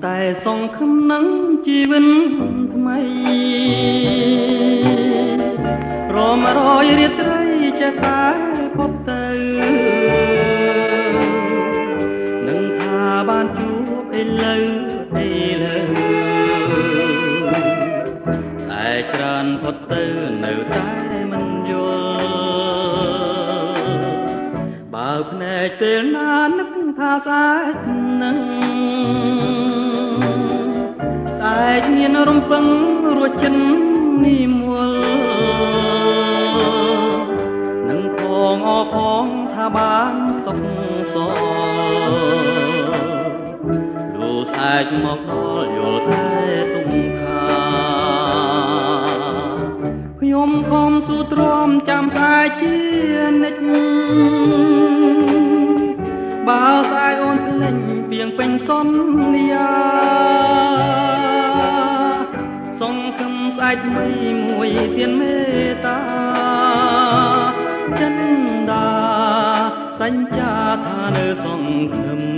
តែសង្ឃឹមនឹងជីវិតថ្មីរមរយរាត្រីចេះតែพบទៅនឹងថាបានជួបឥឡូវស្អែកច្រើនផុតទៅនៅតែមិនយល់បើភ្នែកពេលណានឹកថាស្អែកនឹងស្អែកមានរំពឹងរួចចិននិមលនឹងផងអរផងថាបានសុខសលូស្អែកមកដល់យល់តែទុំខាខ្ញុំខំស៊ូទ្រាំចាំស្អែកជានិច្ចបើស្អែកអូនភ្លេចពីងពេញសន្យាសង្ឃឹមស្អែកថ្មីមួយទៀនមេត្តាចិនដាសញ្ចាថានៅសង្ឃឹម